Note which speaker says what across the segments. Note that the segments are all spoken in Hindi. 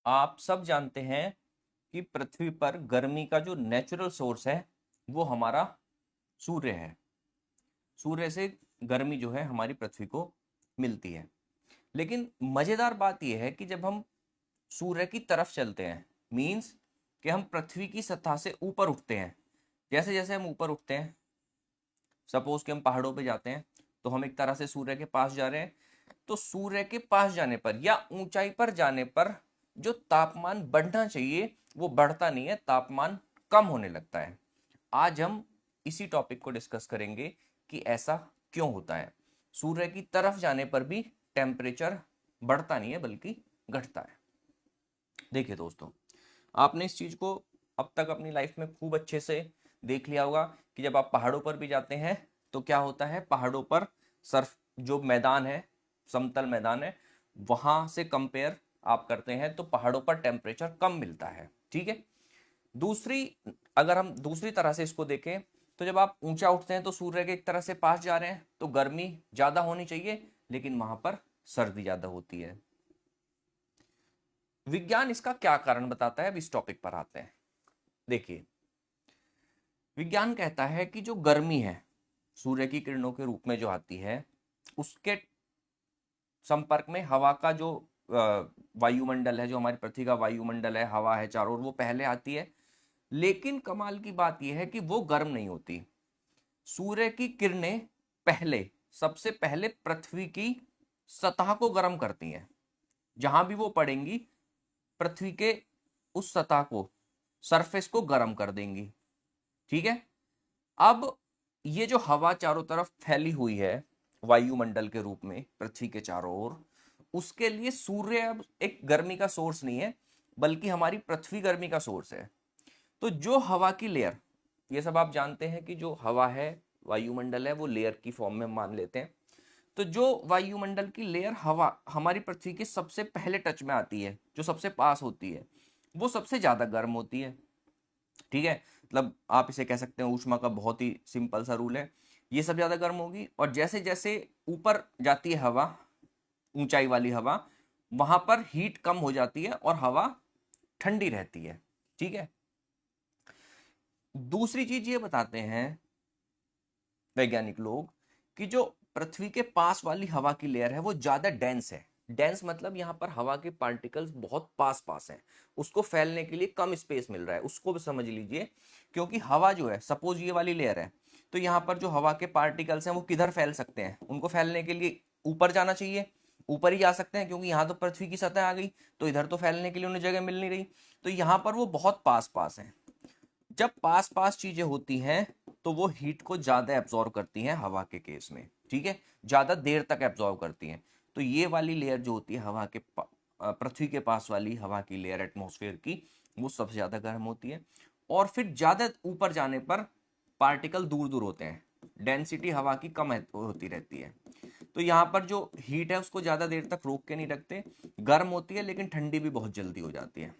Speaker 1: आप सब जानते हैं कि पृथ्वी पर गर्मी का जो नेचुरल सोर्स है वो हमारा सूर्य है। सूर्य से गर्मी जो है हमारी पृथ्वी को मिलती है। लेकिन मजेदार बात यह है कि जब हम सूर्य की तरफ चलते हैं, मीन्स कि हम पृथ्वी की सतह से ऊपर उठते हैं, जैसे जैसे हम ऊपर उठते हैं, सपोज कि हम पहाड़ों पे जाते हैं तो हम एक तरह से सूर्य के पास जा रहे हैं। तो सूर्य के पास जाने पर या ऊंचाई पर जाने पर जो तापमान बढ़ना चाहिए वो बढ़ता नहीं है, तापमान कम होने लगता है। आज हम इसी टॉपिक को डिस्कस करेंगे कि ऐसा क्यों होता है। सूर्य की तरफ जाने पर भी टेम्परेचर बढ़ता नहीं है बल्कि घटता है। देखिए दोस्तों, आपने इस चीज को अब तक अपनी लाइफ में खूब अच्छे से देख लिया होगा कि जब आप पहाड़ों पर भी जाते हैं तो क्या होता है, पहाड़ों पर सर्फ जो मैदान है, समतल मैदान है, वहां से कंपेयर आप करते हैं तो पहाड़ों पर टेम्परेचर कम मिलता है। ठीक है। दूसरी, अगर हम दूसरी तरह से इसको देखें तो जब आप ऊंचा उठते हैं तो सूर्य के एक तरह से पास जा रहे हैं तो गर्मी ज्यादा होनी चाहिए, लेकिन वहां पर सर्दी ज्यादा होती है। विज्ञान इसका क्या कारण बताता है, अब इस टॉपिक पर आते हैं। देखिए, विज्ञान कहता है कि जो गर्मी है सूर्य की किरणों के रूप में जो आती है, उसके संपर्क में हवा का जो वायुमंडल है, जो हमारी पृथ्वी का वायुमंडल है, हवा है चारों ओर, वो पहले आती है। लेकिन कमाल की बात यह है कि वो गर्म नहीं होती। सूर्य की किरणें पहले, सबसे पहले पृथ्वी की सतह को गर्म करती हैं। जहां भी वो पड़ेंगी पृथ्वी के उस सतह को, सरफेस को गर्म कर देंगी। ठीक है। अब ये जो हवा चारों तरफ फैली हुई है वायुमंडल के रूप में पृथ्वी के चारों ओर, उसके लिए सूर्य अब एक गर्मी का सोर्स नहीं है बल्कि हमारी पृथ्वी गर्मी का सोर्स है। तो जो हवा की लेयर, ये सब आप जानते हैं कि जो हवा है, वायुमंडल है, वो लेयर की फॉर्म में मान लेते हैं। तो जो वायुमंडल की लेयर हवा हमारी पृथ्वी के सबसे पहले टच में आती है, जो सबसे पास होती है, वो सबसे ज्यादा गर्म होती है। ठीक है। मतलब आप इसे कह सकते हैं ऊष्मा का बहुत ही सिंपल सा रूल है, ये सब ज्यादा गर्म होगी। और जैसे जैसे ऊपर जाती है हवा, ऊंचाई वाली हवा, वहां पर हीट कम हो जाती है और हवा ठंडी रहती है। ठीक है। दूसरी चीज ये बताते हैं वैज्ञानिक लोग कि जो पृथ्वी के पास वाली हवा की लेयर है वो ज्यादा डेंस है। डेंस मतलब यहाँ पर हवा के पार्टिकल्स बहुत पास पास हैं, उसको फैलने के लिए कम स्पेस मिल रहा है, उसको भी समझ लीजिए। क्योंकि हवा जो है, सपोज ये वाली लेयर है, तो यहाँ पर जो हवा के पार्टिकल्स हैं वो किधर फैल सकते हैं, उनको फैलने के लिए ऊपर जाना चाहिए, ऊपर ही जा सकते हैं, क्योंकि यहाँ तो पृथ्वी की सतह आ गई, तो इधर तो फैलने के लिए उन्हें जगह मिल नहीं रही। तो यहाँ पर वो बहुत पास पास है। जब पास पास चीजें होती हैं तो वो हीट को ज्यादा एब्जॉर्व करती हैं हवा के केस में। ठीक है। ज्यादा देर तक एब्जॉर्व करती हैं। तो ये वाली लेयर जो होती है हवा के पृथ्वी के पास वाली हवा की लेयर एटमॉस्फेयर की, वो सबसे ज्यादा गर्म होती है। और फिर ज्यादा ऊपर जाने पर पार्टिकल दूर दूर होते हैं, डेंसिटी हवा की कम होती रहती है। तो यहाँ पर जो हीट है उसको ज्यादा देर तक रोक के नहीं रखते, गर्म होती है लेकिन ठंडी भी बहुत जल्दी हो जाती है।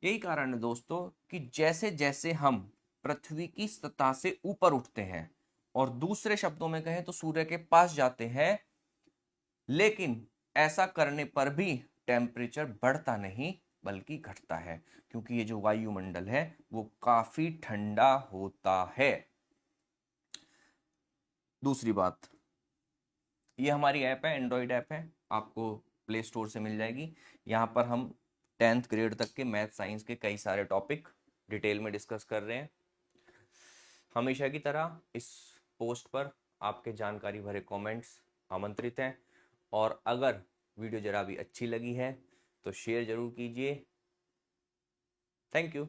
Speaker 1: यही कारण है दोस्तों कि जैसे जैसे हम पृथ्वी की सतह से ऊपर उठते हैं, और दूसरे शब्दों में कहें तो सूर्य के पास जाते हैं, लेकिन ऐसा करने पर भी टेम्परेचर बढ़ता नहीं बल्कि घटता है, क्योंकि ये जो वायुमंडल है वो काफी ठंडा होता है। दूसरी बात, ये हमारी ऐप है, एंड्रॉयड ऐप है, आपको प्ले स्टोर से मिल जाएगी। यहाँ पर हम 10th ग्रेड तक के मैथ साइंस के कई सारे टॉपिक डिटेल में डिस्कस कर रहे हैं। हमेशा की तरह इस पोस्ट पर आपके जानकारी भरे कमेंट्स आमंत्रित हैं। और अगर वीडियो जरा भी अच्छी लगी है तो शेयर जरूर कीजिए। Thank you.